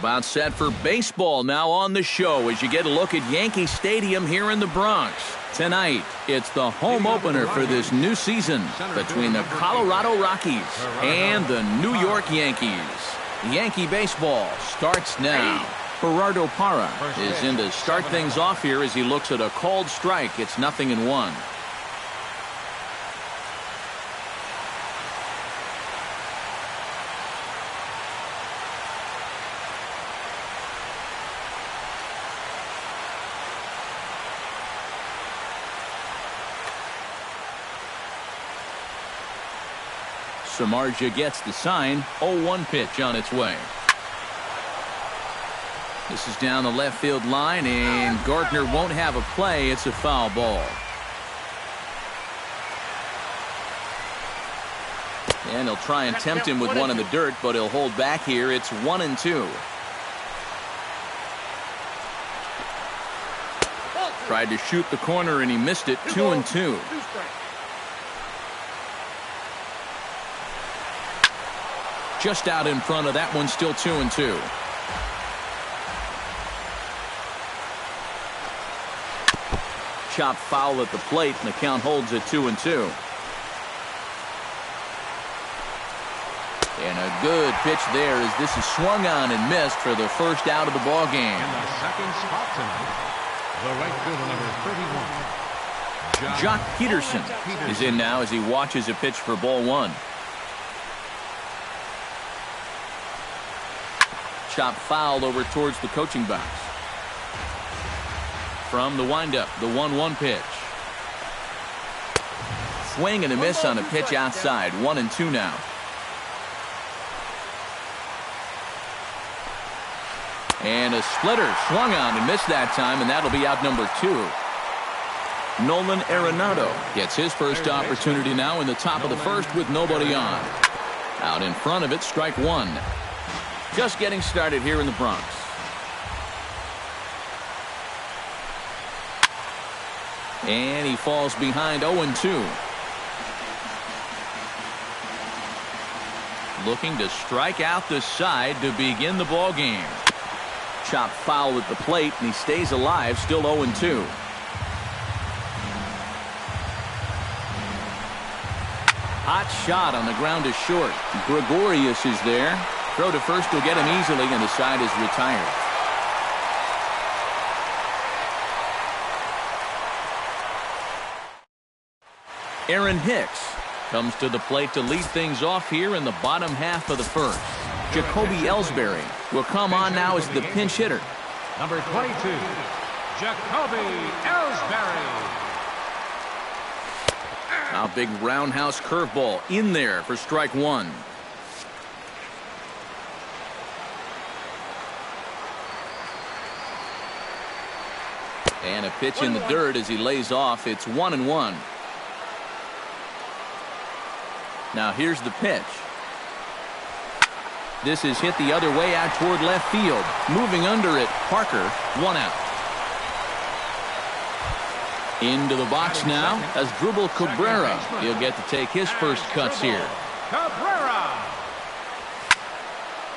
About set for baseball now on the show as you get a look at Yankee Stadium here in the Bronx. Tonight, it's the home opener for this new season between the Colorado Rockies and the New York Yankees. Yankee baseball starts now. Gerardo Parra is in to start things off here as he looks at a called strike. It's 0-1. Samardzija gets the sign. 0-1 pitch on its way. This is down the left field line, and Gardner won't have a play. It's a foul ball. And he'll try and tempt him with one in the dirt, but he'll hold back here. It's 1-2. Tried to shoot the corner, and he missed it. 2-2. Just out in front of that one, still 2-2. Chop foul at the plate, and the count holds at 2-2. And a good pitch there as this is swung on and missed for the first out of the ball game. In the second spot tonight, the right fielder number 31. Jock Peterson is in now as he watches a pitch for ball one. Chop foul over towards the coaching box. From the windup, the 1-1 pitch. Swing and a miss on a pitch outside. 1-2 now. And a splitter swung on and missed that time, and that'll be out number 2. Nolan Arenado gets his first opportunity now in the top of the first with nobody on. Out in front of it, strike one. Just getting started here in the Bronx. And he falls behind 0-2. Looking to strike out the side to begin the ball game. Chop foul at the plate, and he stays alive, still 0-2. Hot shot on the ground is short. Gregorius is there. Throw to first will get him easily, and the side is retired. Aaron Hicks comes to the plate to lead things off here in the bottom half of the first. Jacoby Ellsbury will come on now as the pinch hitter. Number 22, Jacoby Ellsbury. Now big roundhouse curveball in there for strike one. And a pitch in the dirt as he lays off. It's 1-1. Now here's the pitch. This is hit the other way out toward left field. Moving under it, Parker, 1 out. Into the box now as Drupal Cabrera. He'll get to take his first cuts here. Cabrera.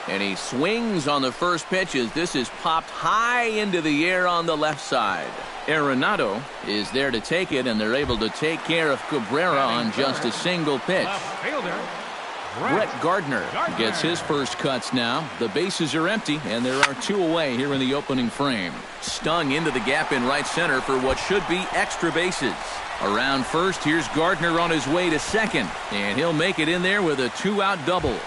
And he swings on the first pitch as this is popped high into the air on the left side. Arenado is there to take it, and they're able to take care of Cabrera on just a single pitch. Brett Gardner gets his first cuts now. The bases are empty, and there are 2 away here in the opening frame. Stung into the gap in right center for what should be extra bases. Around first, here's Gardner on his way to second, and he'll make it in there with a 2-out double.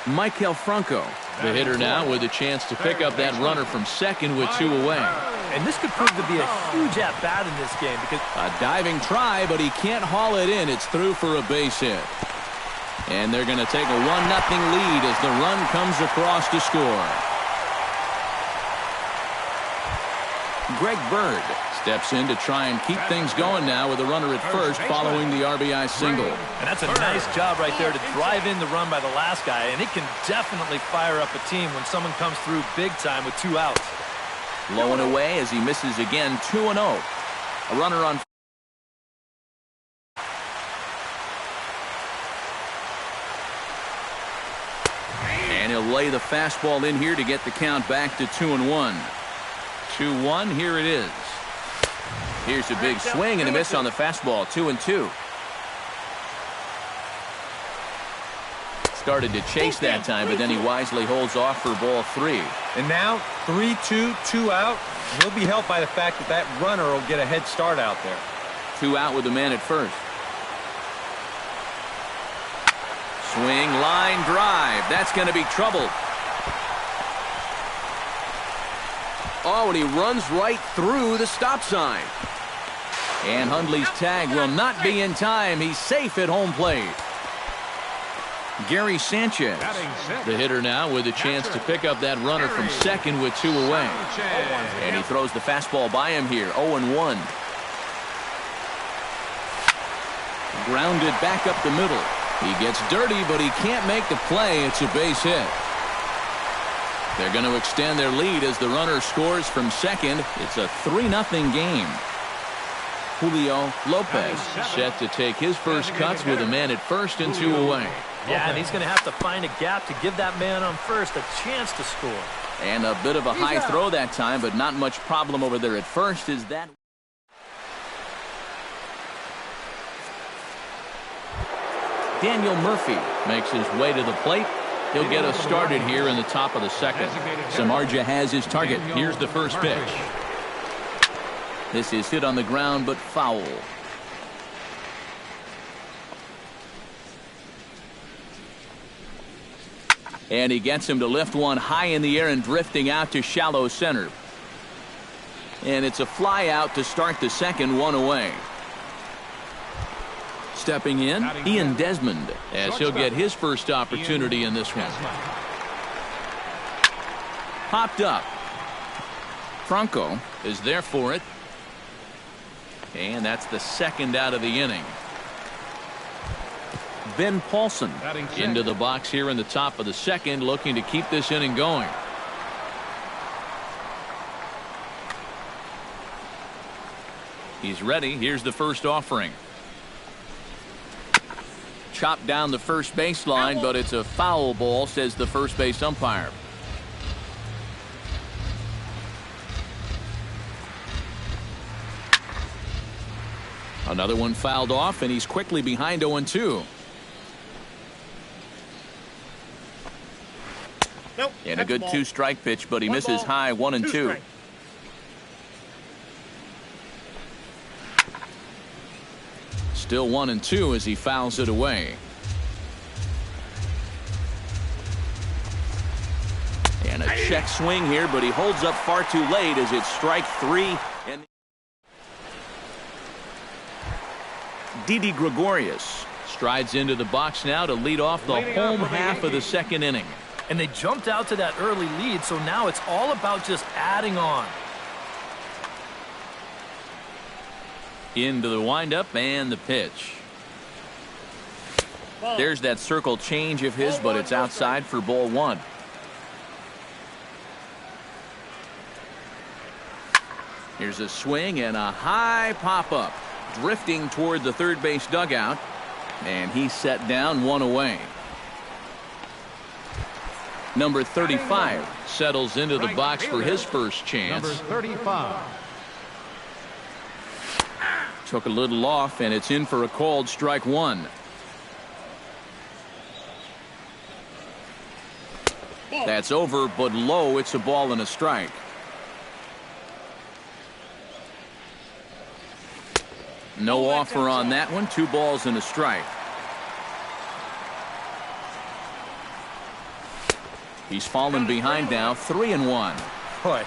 Michael Franco, the hitter now, with a chance to pick up that runner from second with 2 away. And this could prove to be a huge at-bat in this game because a diving try, but he can't haul it in. It's through for a base hit. And they're going to take a 1-0 lead as the run comes across to score. Greg Bird steps in to try and keep things going now with a runner at first following the RBI single. And that's a nice job right there to drive in the run by the last guy, and it can definitely fire up a team when someone comes through big time with 2 outs. Low and away as he misses again. 2-0. A runner on. And he'll lay the fastball in here to get the count back to 2-1. 2-1, here it is. Here's a big swing and a miss on the fastball, 2-2. Started to chase that time, but then he wisely holds off for ball 3. And now 3-2, 2 out. He'll be helped by the fact that that runner will get a head start out there. 2 out with the man at first. Swing, line drive. That's going to be trouble. Oh, and he runs right through the stop sign. And Hundley's tag will not be in time. He's safe at home plate. Gary Sanchez, the hitter now, with a chance to pick up that runner from second with 2 away. And he throws the fastball by him here, 0-1. Grounded back up the middle. He gets dirty, but he can't make the play. It's a base hit. They're going to extend their lead as the runner scores from second. It's a 3-0 game. Julio Lopez set to take his first cuts with a man at first and 2 away. Yeah, and he's going to have to find a gap to give that man on first a chance to score. And a bit of a high throw that time, but not much problem over there at first. Is that Daniel Murphy makes his way to the plate. He'll get us started here in the top of the second. Samardzija has his target. Here's the first pitch. This is hit on the ground, but foul. And he gets him to lift one high in the air and drifting out to shallow center. And it's a fly out to start the second, 1 away. Stepping in, Ian Desmond, as he'll get his first opportunity in this one. Popped up. Franco is there for it. And that's the second out of the inning. Ben Paulson into the box here in the top of the second, looking to keep this inning going. He's ready. Here's the first offering. Chopped down the first baseline, but it's a foul ball, says the first base umpire. Another one fouled off, and he's quickly behind 0-2. Nope, and a good 2-strike pitch, but he misses high, 1-2. Still 1-2 as he fouls it away. And a check swing here, but he holds up far too late as it's strike 3. And Didi Gregorius strides into the box now to lead off the home half of the second inning. And they jumped out to that early lead, so now it's all about just adding on. Into the windup and the pitch. There's that circle change of his, but it's outside for ball 1. Here's a swing and a high pop-up. Drifting toward the third base dugout. And he's set down, 1 away. Number 35 settles into the box for his first chance. Number 35. Took a little off, and it's in for a called strike 1. That's over, but low. It's a ball and a strike. No offer on that one. 2 balls and a strike. He's fallen behind now, 3-1. Boy,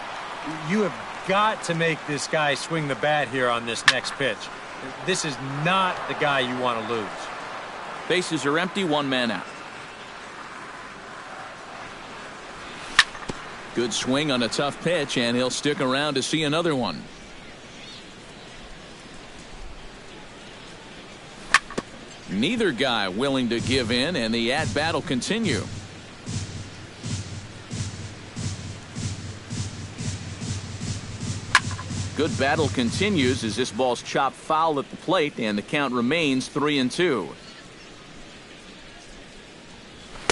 you have got to make this guy swing the bat here on this next pitch. This is not the guy you want to lose. Bases are empty, 1 man out. Good swing on a tough pitch, and he'll stick around to see another one. Neither guy willing to give in, and the at-bat will continue. Good battle continues as this ball's chopped foul at the plate, and the count remains 3-2.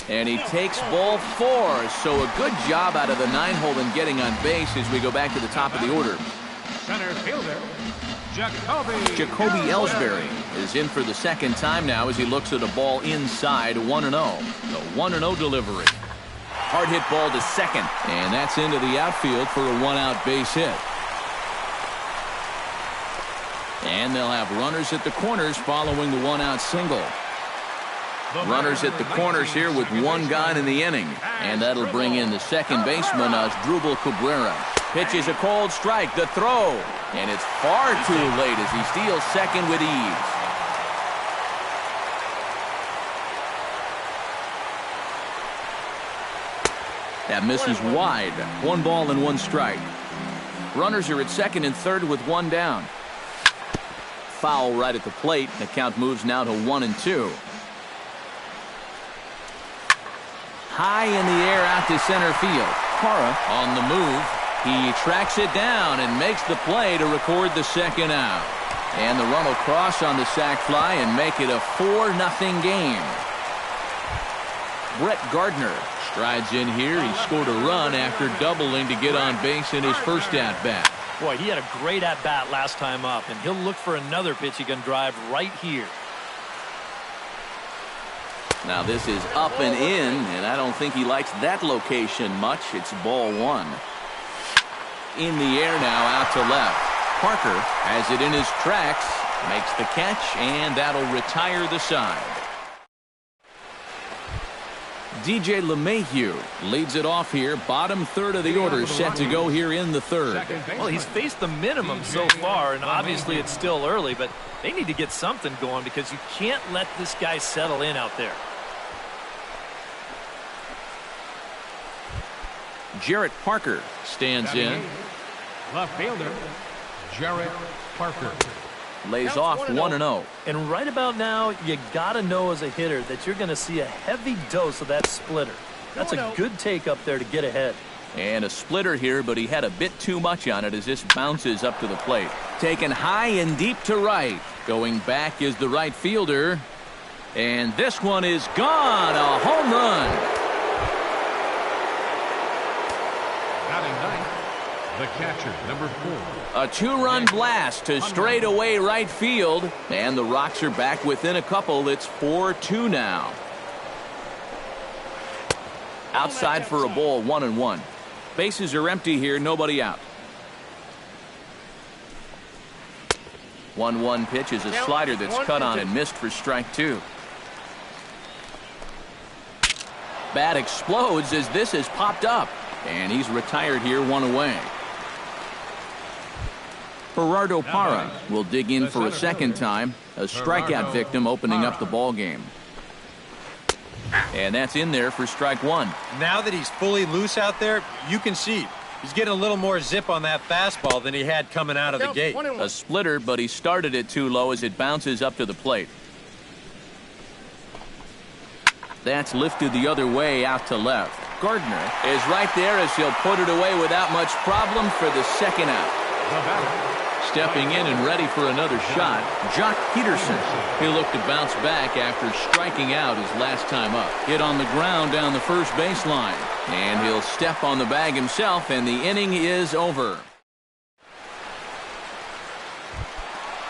And he takes ball 4. So a good job out of the 9-hole in getting on base as we go back to the top of the order. Center fielder, Jacoby Ellsbury is in for the second time now as he looks at a ball inside 1-0. The 1-0 delivery. Hard hit ball to second. And that's into the outfield for a 1-out base hit. And they'll have runners at the corners following the 1-out single. Runners at the corners here with 1 gone in the inning. And that'll bring in the second baseman, Asdrubal Cabrera. Pitches a cold strike, the throw. And it's far too late as he steals second with ease. That misses wide. 1 ball and 1 strike. Runners are at second and third with 1 down. Foul right at the plate. The count moves now to 1-2. High in the air out to center field. Parra on the move. He tracks it down and makes the play to record the second out. And the run will cross on the sac fly and make it a 4-0 game. Brett Gardner strides in here. He scored a run after doubling to get on base in his first at-bat. Boy, he had a great at-bat last time up, and he'll look for another pitch he can drive right here. Now this is up and in, and I don't think he likes that location much. It's ball 1. In the air now out to left. Parker has it in his tracks, makes the catch, and that'll retire the side. DJ LeMahieu leads it off here. Bottom third of the order set to go here in the third. Well, he's faced the minimum so far, and obviously it's still early, but they need to get something going because you can't let this guy settle in out there. Jarrett Parker stands in. left fielder, Jarrett Parker. Lays off 1-0. And right about now, you got to know as a hitter that you're going to see a heavy dose of that splitter. That's a good take up there to get ahead. And a splitter here, but he had a bit too much on it as this bounces up to the plate. Taken high and deep to right. Going back is the right fielder. And this one is gone. A home run. Batting ninth, the catcher, number 4. A 2-run blast to straightaway right field. And the Rocks are back within a couple. It's 4-2 now. Outside for a ball, 1-1. Bases are empty here, nobody out. 1-1 pitch is a slider that's cut on and missed for strike 2. Bat explodes as this is popped up. And he's retired here, 1 away. Gerardo Parra will dig in for a second time. A strikeout victim opening up the ball game. And that's in there for strike 1. Now that he's fully loose out there, you can see he's getting a little more zip on that fastball than he had coming out of the gate. A splitter, but he started it too low as it bounces up to the plate. That's lifted the other way out to left. Gardner is right there as he'll put it away without much problem for the second out. Stepping in and ready for another shot, Jock Peterson. He'll look to bounce back after striking out his last time up. Hit on the ground down the first baseline. And he'll step on the bag himself, and the inning is over.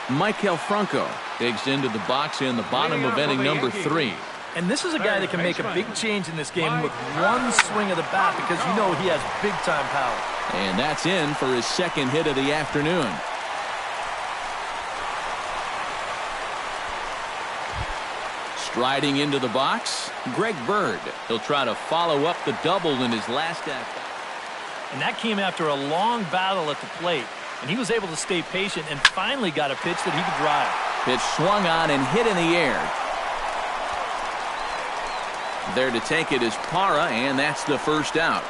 Michael Franco digs into the box in the bottom of inning number 3. And this is a guy that can make a big change in this game with one swing of the bat because you know he has big-time power. And that's in for his second hit of the afternoon. Striding into the box, Greg Bird. He'll try to follow up the double in his last at-bat. And that came after a long battle at the plate. And he was able to stay patient and finally got a pitch that he could drive. Pitch swung on and hit in the air. There to take it is Parra, and that's the first out.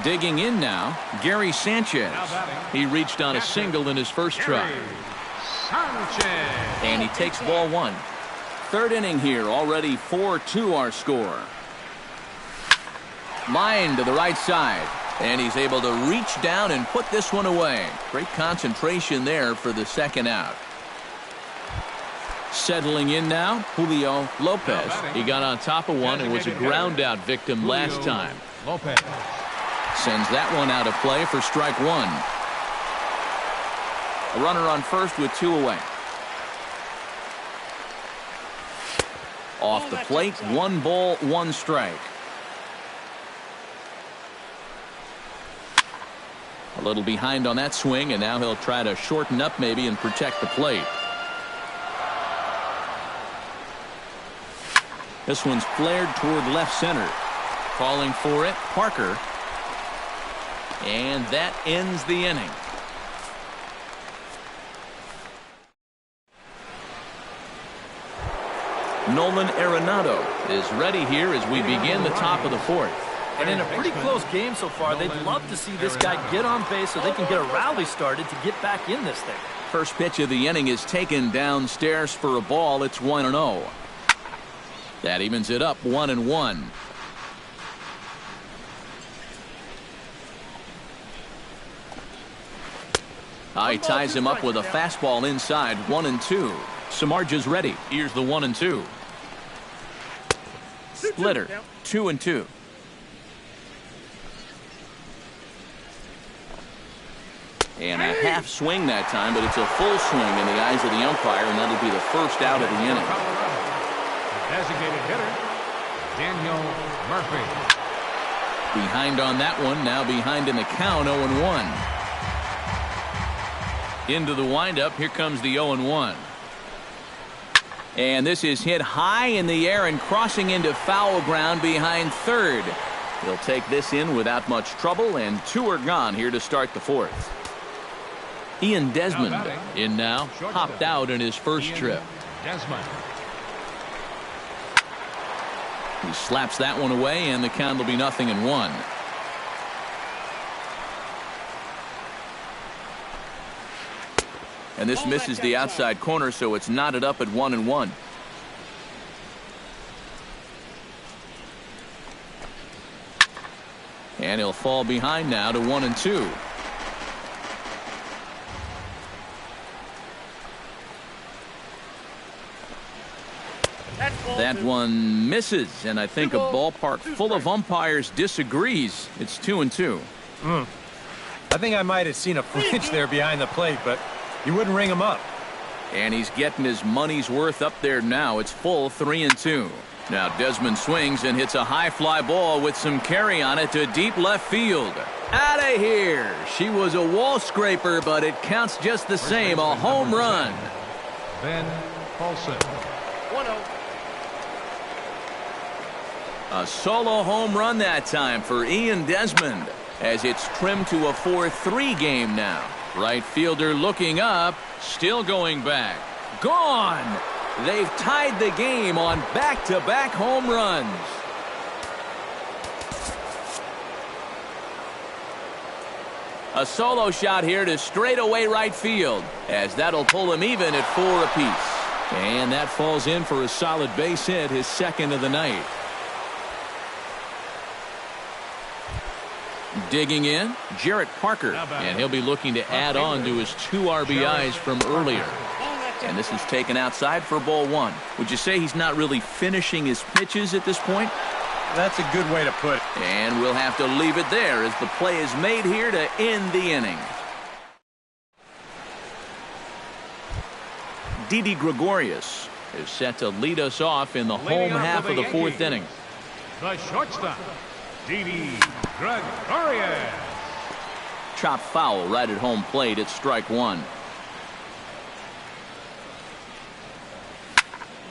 Digging in now, Gary Sanchez. He reached on a single in his first try. And he takes ball 1. Third inning here, already 4-2 our score. Line to the right side. And he's able to reach down and put this one away. Great concentration there for the second out. Settling in now, Julio Lopez. He got on top of one and was a ground out victim last time. Lopez. Sends that one out of play for strike one. A runner on first with 2 away. Off the plate, 1 ball, 1 strike. A little behind on that swing, and now he'll try to shorten up maybe and protect the plate. This one's flared toward left center. Calling for it, Parker. And that ends the inning. Nolan Arenado is ready here as we begin the top of the 4th. And in a pretty close game so far, they'd love to see this guy get on base so they can get a rally started to get back in this thing. First pitch of the inning is taken downstairs for a ball. It's 1-0. That evens it up 1-1. He ties him up with a fastball inside. 1-2. Samardzija's ready. Here's the 1-2. Splitter. 2-2. And a half swing that time, but it's a full swing in the eyes of the umpire, and that'll be the first out of the inning. Designated hitter, Daniel Murphy. Behind on that one, now behind in the count, 0-1. Into the windup, here comes the 0-1. And this is hit high in the air and crossing into foul ground behind third. He'll take this in without much trouble, and 2 are gone here to start the 4th. Ian Desmond in now, hopped out in his first trip. Desmond. He slaps that one away, and the count will be 0-1. And this misses the outside corner, so it's knotted up at 1-1. And he'll fall behind now to 1-2. That one misses, and I think a ballpark full of umpires disagrees. It's 2-2. I think I might have seen a flinch there behind the plate, but you wouldn't ring him up. And he's getting his money's worth up there now. It's full 3-2. Now Desmond swings and hits a high fly ball with some carry on it to deep left field. Out of here. She was a wall scraper, but it counts just the same. A home run. Ben Paulson. 1-0. A solo home run that time for Ian Desmond, as it's trimmed to a 4-3 game now. Right fielder looking up, still going back. Gone! They've tied the game on back-to-back home runs. A solo shot here to straightaway right field, as that'll pull him even at 4 apiece. And that falls in for a solid base hit, his second of the night. Digging in, Jarrett Parker, and he'll be looking to add on to his 2 RBIs from earlier. And this is taken outside for ball 1. Would you say he's not really finishing his pitches at this point? That's a good way to put it. And we'll have to leave it there as the play is made here to end the inning. Didi Gregorius is set to lead us off in the home half of the 4th inning. The shortstop, Didi Gregorius. Chop foul right at home plate at strike 1.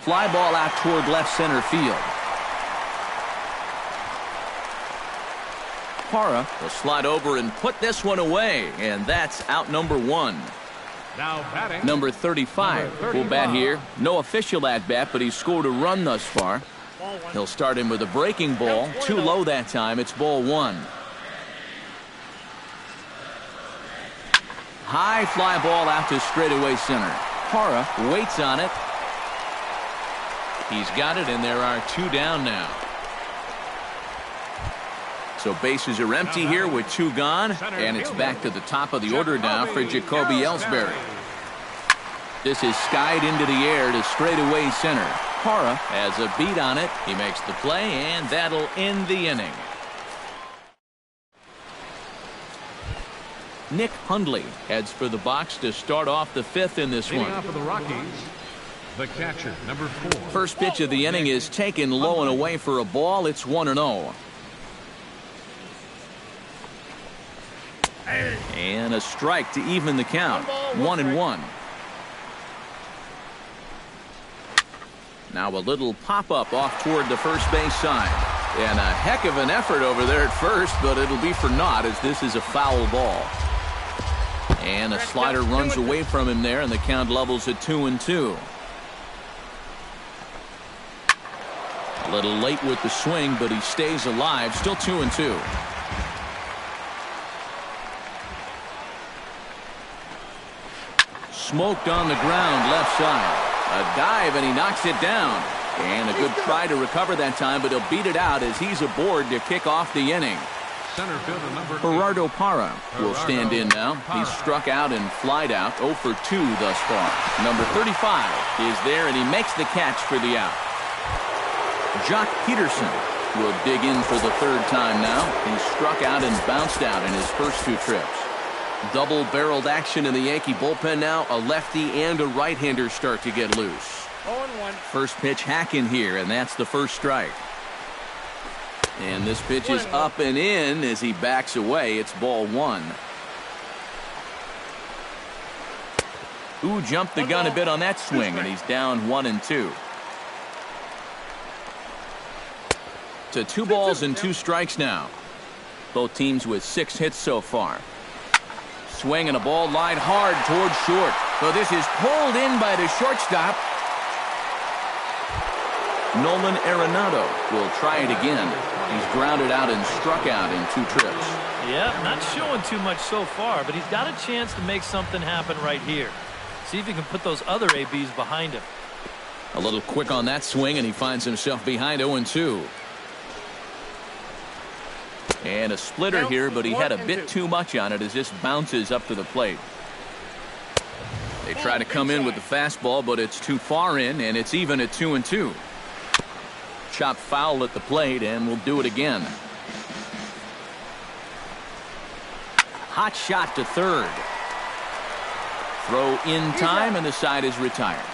Fly ball out toward left center field. Parra will slide over and put this one away, and that's out number 1. Now batting, Number 35 will bat here. No official at bat, but he's scored a run thus far. He'll start him with a breaking ball. Too low that time. It's ball 1. High fly ball out to straightaway center. Parra waits on it. He's got it, and there are 2 down now. So bases are empty here with 2 gone, and it's back to the top of the order now for Jacoby Ellsbury. This is skied into the air to straightaway center. Parra has a beat on it. He makes the play, and that'll end the inning. Nick Hundley heads for the box to start off the fifth in this one. For the Rockies, the catcher, number 4. First pitch of the inning is taken low and away for a ball. It's 1-0. And a strike to even the count. 1-1. Now a little pop-up off toward the first base side. And a heck of an effort over there at first, but it'll be for naught as this is a foul ball. And a slider runs away from him there, and the count levels at 2-2. A little late with the swing, but he stays alive. Still 2-2. Smoked on the ground left side. A dive, and he knocks it down. And a good try to recover that time, but he'll beat it out as he's aboard to kick off the inning. Center fielder number 8. Gerardo Parra will stand in now. He's struck out and flied out. 0 for 2 thus far. Number 35 is there, and he makes the catch for the out. Jock Peterson will dig in for the third time now. He's struck out and bounced out in his first 2 trips. Double-barreled action in the Yankee bullpen now. A lefty and a right-hander start to get loose. 0-1. First pitch hack in here, and that's the first strike. And this pitch is up and in as he backs away. It's ball 1. Ooh, jumped the gun a bit on that swing, and he's down 1-2. To 2 balls and 2 strikes now. Both teams with 6 hits so far. Swing and a ball lined hard towards short. So this is pulled in by the shortstop. Nolan Arenado will try it again. He's grounded out and struck out in 2 trips. Yeah, not showing too much so far, but he's got a chance to make something happen right here. See if he can put those other ABs behind him. A little quick on that swing, and he finds himself behind 0-2. And a splitter here, but he had a bit too much on it as this bounces up to the plate. They try to come in with the fastball, but it's too far in, and it's even at 2-2. Chopped foul at the plate, and we'll do it again. Hot shot to third. Throw in time, and the side is retired.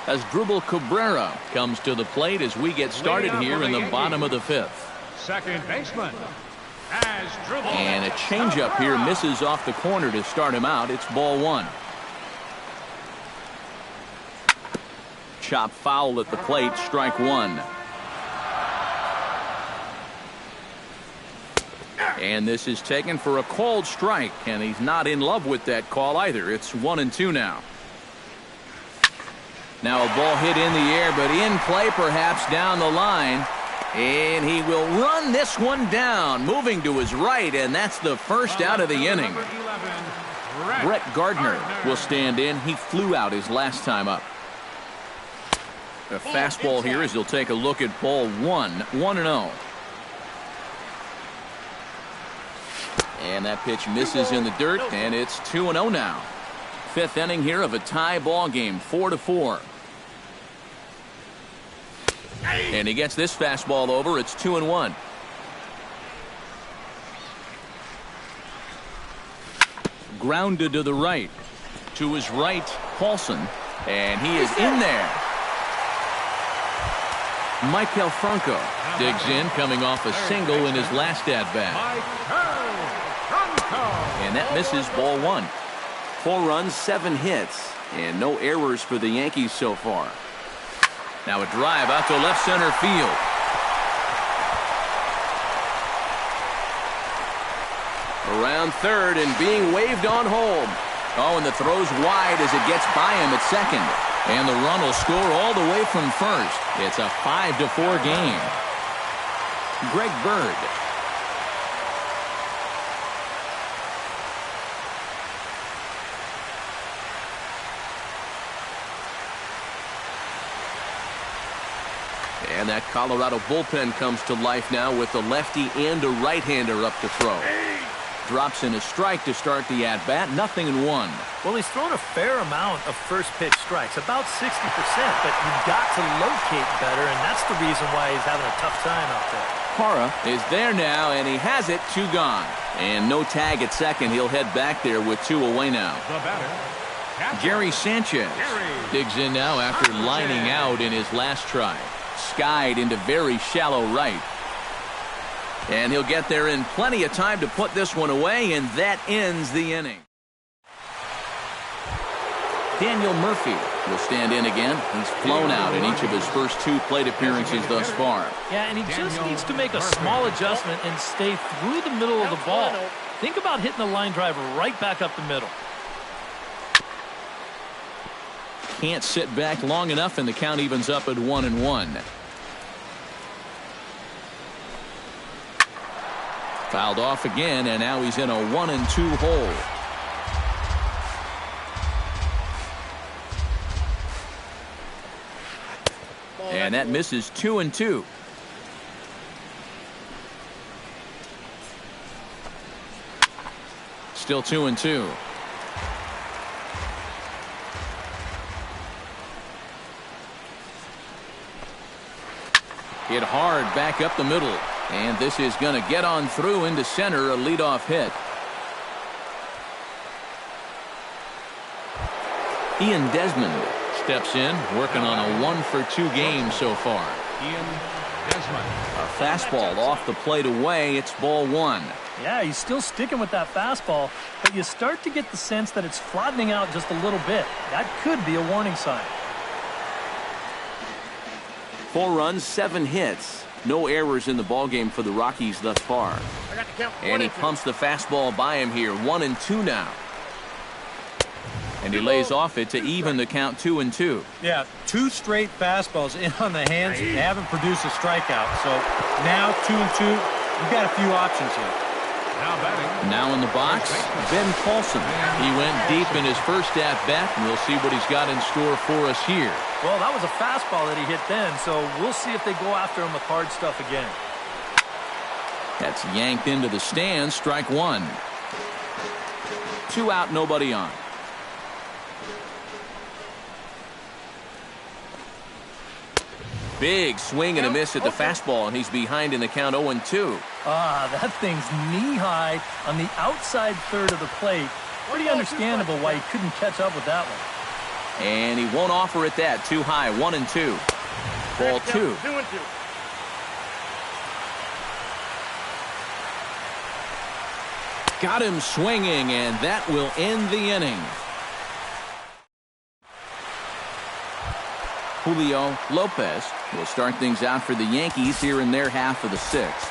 Asdrubal Cabrera comes to the plate as we get started here in the bottom of the 5th. Second baseman, Asdrubal. And a changeup here misses off the corner to start him out. It's ball 1. Chop foul at the plate, strike 1. And this is taken for a called strike, and he's not in love with that call either. It's 1-2 now. Now a ball hit in the air, but in play perhaps down the line. And he will run this one down, moving to his right, and that's the first out of the inning. 11, Brett Gardner will stand in. He flew out his last time up. A fastball here as he'll take a look at ball 1, 1-0. And that pitch misses in the dirt, and it's 2-0 now. 5th inning here of a tie ball game, 4-4. And he gets this fastball over. It's 2-1. Grounded to the right. To his right, Paulson. And he is in there. Maikel Franco digs in, coming off a single in his last at-bat. And that misses ball 1. 4 runs, 7 hits, and no errors for the Yankees so far. Now a drive out to left center field. Around third and being waved on home. Oh, and the throw's wide as it gets by him at second. And the run will score all the way from first. It's a 5-4 game. Greg Bird. And that Colorado bullpen comes to life now with the lefty and a right-hander up to throw. Drops in a strike to start the at-bat, 0-1. Well, he's thrown a fair amount of first-pitch strikes, about 60%, but you've got to locate better, and that's the reason why he's having a tough time out there. Parra is there now, and he has it, 2 gone. And no tag at second. He'll head back there with 2 away now. The batter, Gary Sanchez digs in now after lining out in his last try. Skied into very shallow right. And he'll get there in plenty of time to put this one away, and that ends the inning. Daniel Murphy will stand in again. He's flown out in each of his first 2 plate appearances thus far. Yeah, and he just needs to make a small adjustment and stay through the middle of the ball. Think about hitting the line drive right back up the middle. Can't sit back long enough, and the count evens up at 1-1. Fouled off again, and now he's in a 1-2 hole. And that misses 2-2. Still 2-2. Hit hard back up the middle. And this is going to get on through into center, a leadoff hit. Ian Desmond steps in, working on a 1-for-2 game so far. Ian Desmond. A fastball off the plate away. It's ball 1. Yeah, he's still sticking with that fastball, but you start to get the sense that it's flattening out just a little bit. That could be a warning sign. 4 runs, 7 hits. No errors in the ballgame for the Rockies thus far. And he pumps the fastball by him here. 1-2 now. And he lays off it to even the count 2-2. Yeah, 2 straight fastballs in on the hands. They haven't produced a strikeout. So now 2-2. You've got a few options here. Now in the box, Ben Paulson. He went deep in his first at-bat, and we'll see what he's got in store for us here. Well, that was a fastball that he hit then, so we'll see if they go after him with hard stuff again. That's yanked into the stands, strike 1. 2 out, nobody on. Big swing and a miss at the fastball, and he's behind in the count 0-2. That thing's knee-high on the outside third of the plate. Pretty understandable why he couldn't catch up with that one. And he won't offer it that. Too high, 1-2. Ball 2. 2-2. Got him swinging, and that will end the inning. Julio Lopez will start things out for the Yankees here in their half of the 6th.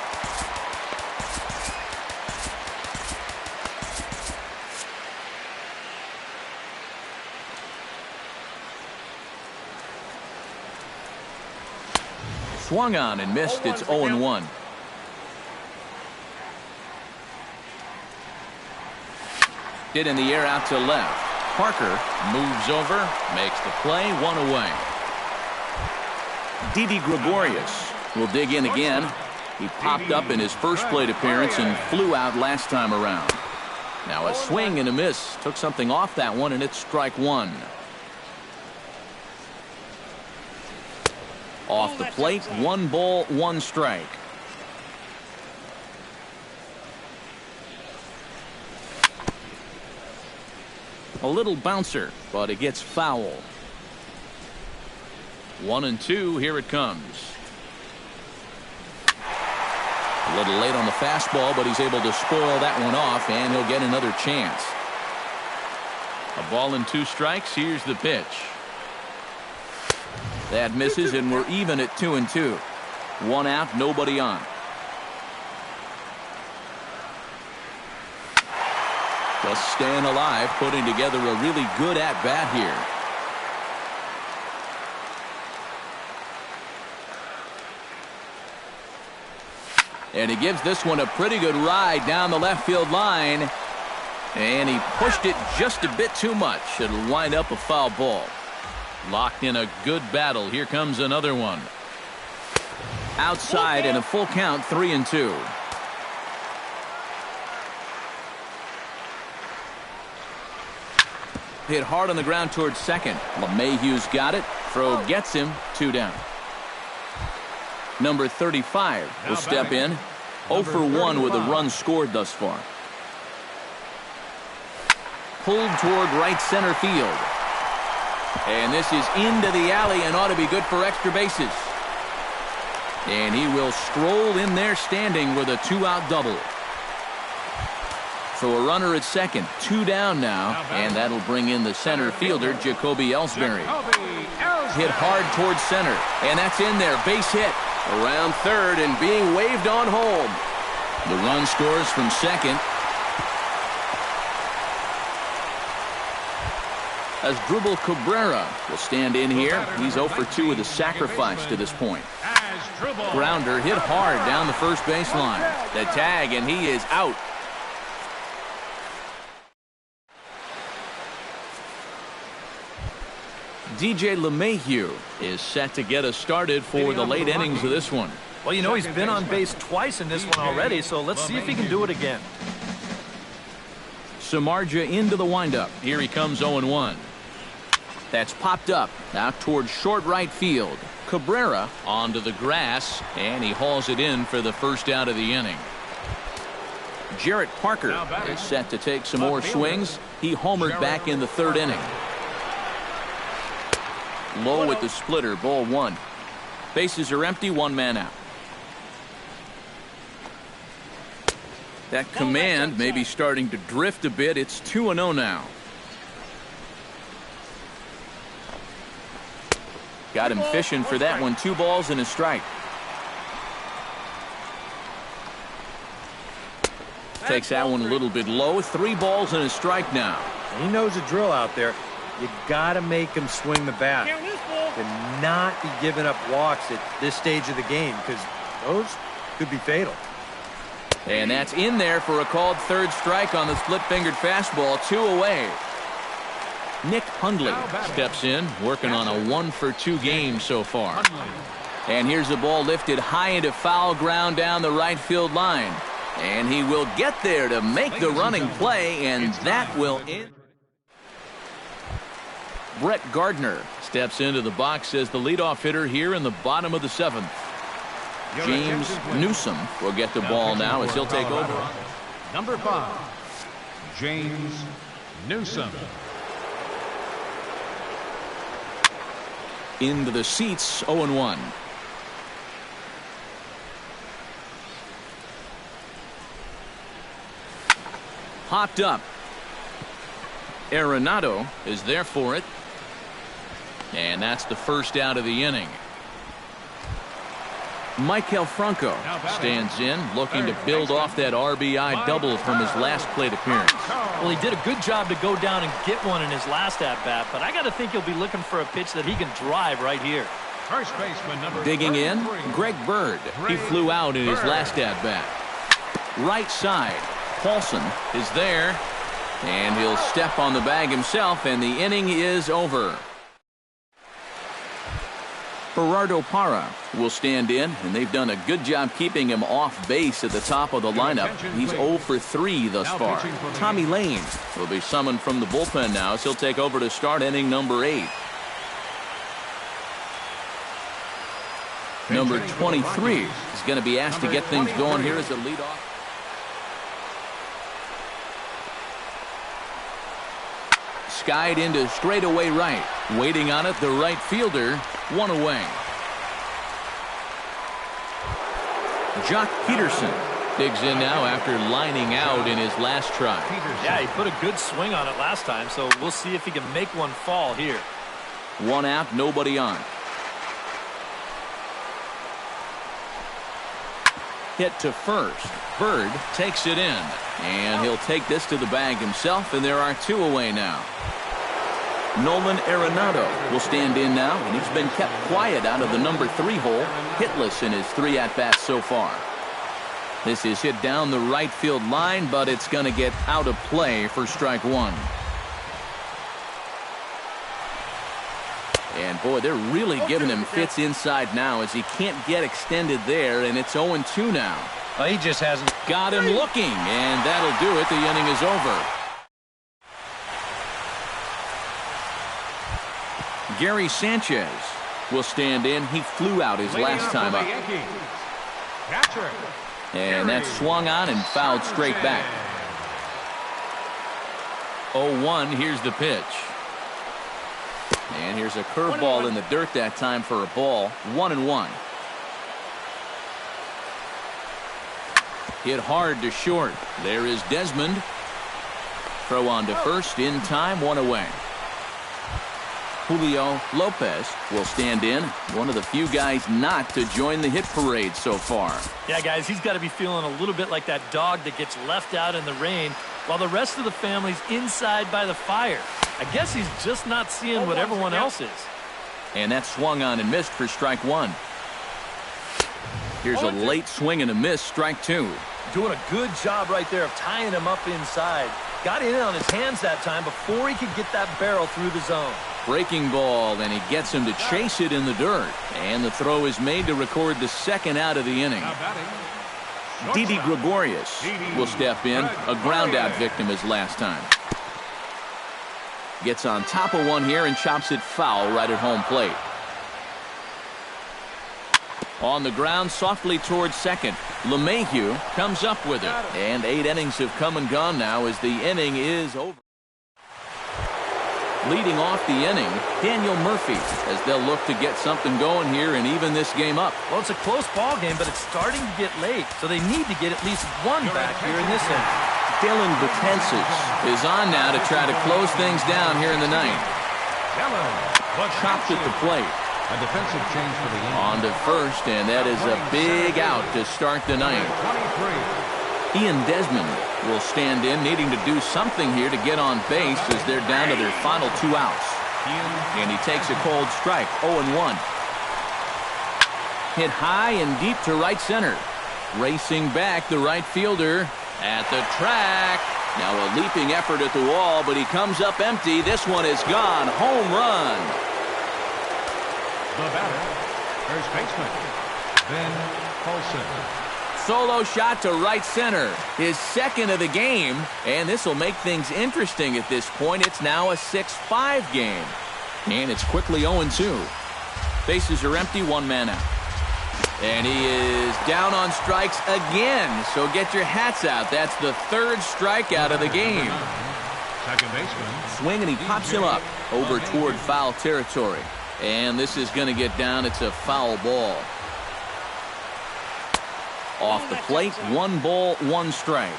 Swung on and missed. It's 0-1. Hit in the air out to left. Parker moves over, makes the play, 1 away. Didi Gregorius will dig in again. He popped up in his first plate appearance and flew out last time around. Now a swing and a miss. Took something off that one, and it's strike 1. Off the plate, 1 ball, 1 strike. A little bouncer, but it gets foul. 1-2, here it comes. A little late on the fastball, but he's able to spoil that one off, and he'll get another chance. A ball and 2 strikes. Here's the pitch. That misses, and we're even at 2-2. 1 out, nobody on. Just staying alive, putting together a really good at-bat here. And he gives this one a pretty good ride down the left field line. And he pushed it just a bit too much. It'll wind up a foul ball. Locked in a good battle. Here comes another one. Outside in a full count, 3-2. hit hard on the ground towards second. LeMahieu's got it. Throw gets him. 2 down. Number 35 will step in. 0 for 1 with a run scored thus far. Pulled toward right center field. And this is into the alley and ought to be good for extra bases. And he will stroll in there standing with a 2-out double. So a runner at second, 2 down now, and that'll bring in the center fielder, Jacoby Ellsbury. Hit hard towards center, and that's in there, base hit. Around third and being waved on home. The run scores from second. As Asdrubal Cabrera will stand in here. He's 0 for 2 with a sacrifice to this point. Grounder hit hard down the first baseline. The tag, and he is out. DJ LeMahieu is set to get us started for the late innings of this one. Well, you know, he's been on base twice in this one already, so let's see if he can do it again. Samardzija into the windup. Here he comes 0-1. That's popped up out towards short right field. Cabrera onto the grass, and he hauls it in for the first out of the inning. Jarrett Parker is set to take some more swings. He homered back in the third inning. Low at the splitter, ball 1. Bases are empty, 1 man out. That command may be starting to drift a bit. It's 2-0 now. Got him fishing for that one. 2 balls and a strike. Takes that one a little bit low. 3 balls and a strike now. He knows the drill out there. You got to make him swing the bat. And not be giving up walks at this stage of the game, because those could be fatal. And that's in there for a called third strike on the split-fingered fastball. 2 away. Nick Hundley steps in, working on a 1 for 2 game so far. And here's a ball lifted high into foul ground down the right field line. And he will get there to make the running play, and that will end. Brett Gardner steps into the box as the leadoff hitter here in the bottom of the 7th. James Newsom will get the ball now as he'll take over. Number 5, James Newsom. Into the seats, 0-1. Popped up. Arenado is there for it. And that's the first out of the inning. Maikel Franco stands in, looking to build off that RBI double from his last plate appearance. Well, he did a good job to go down and get one in his last at-bat, but I got to think he'll be looking for a pitch that he can drive right here. First baseman number digging in, Greg Bird. He flew out in his last at-bat. Right side, Paulson is there, and he'll step on the bag himself, and the inning is over. Gerardo Parra will stand in, and they've done a good job keeping him off base at the top of the lineup. He's 0 for 3 thus far. Tommy Lane will be summoned from the bullpen now as he'll take over to start inning number 8. Number 23 is going to be asked to get things going here as a leadoff. Skied into straightaway right. Waiting on it, the right fielder. 1 away. Jock Peterson digs in now after lining out in his last try. Yeah, he put a good swing on it last time, so we'll see if he can make one fall here. 1 out, nobody on. Hit to first. Bird takes it in, and he'll take this to the bag himself, and there are 2 away now. Nolan Arenado will stand in now, and he's been kept quiet out of the number 3 hole, hitless in his 3 at-bats so far. This is hit down the right field line, but it's going to get out of play for strike 1. And boy, they're really giving him fits inside now as he can't get extended there, and it's 0-2 now. Well, he just hasn't got him looking, and that'll do it. The inning is over. Gary Sanchez will stand in. He flew out his last time up. And that's swung on and fouled straight back. 0-1, here's the pitch. And here's a curveball in the dirt that time for a ball. 1-1. Hit hard to short. There is Desmond. Throw on to first in time, 1 away. Julio Lopez will stand in. One of the few guys not to join the hit parade so far. Yeah, guys, he's got to be feeling a little bit like that dog that gets left out in the rain while the rest of the family's inside by the fire. I guess he's just not seeing what everyone else is. And that swung on and missed for strike 1. Here's a late swing and a miss, strike 2. Doing a good job right there of tying him up inside. Got in on his hands that time before he could get that barrel through the zone. Breaking ball, and he gets him to chase it in the dirt. And the throw is made to record the second out of the inning. Didi Gregorius will step in. A ground out victim his last time. Gets on top of one here and chops it foul right at home plate. On the ground, softly towards second. LeMahieu comes up with it. And 8 innings have come and gone now as the inning is over. Leading off the inning, Daniel Murphy, as they'll look to get something going here and even this game up. Well, it's a close ball game, but it's starting to get late, so they need to get at least one back here in this inning. Dylan Betances is on now to try to close things down here in the ninth. Chopped at the plate. A defensive change for the Yankees. On to first, and that is a big out to start the ninth. 23. Ian Desmond will stand in, needing to do something here to get on base as they're down to their final 2 outs. And he takes a cold strike, 0-1. Hit high and deep to right center. Racing back, the right fielder at the track. Now a leaping effort at the wall, but he comes up empty. This one is gone. Home run. The batter, first baseman, Ben Paulson. Solo shot to right center. His second of the game, and this will make things interesting at this point. It's now a 6-5 game. And it's quickly 0-2. Bases are empty, 1 man out. And he is down on strikes again. So get your hats out. That's the 3rd strikeout of the game. Second baseman. Swing, and he pops him up over toward foul territory. And this is going to get down. It's a foul ball. Off the plate, 1 ball, 1 strike.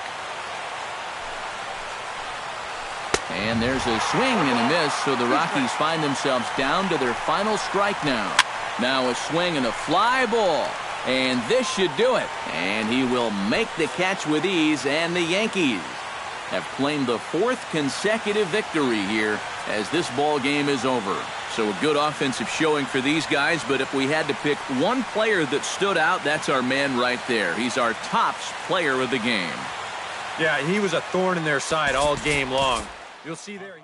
And there's a swing and a miss, so the Rockies find themselves down to their final strike now. Now a swing and a fly ball. And this should do it. And he will make the catch with ease, and the Yankees have claimed the 4th consecutive victory here as this ball game is over. So a good offensive showing for these guys, but if we had to pick one player that stood out, that's our man right there. He's our tops player of the game. Yeah, he was a thorn in their side all game long. You'll see there.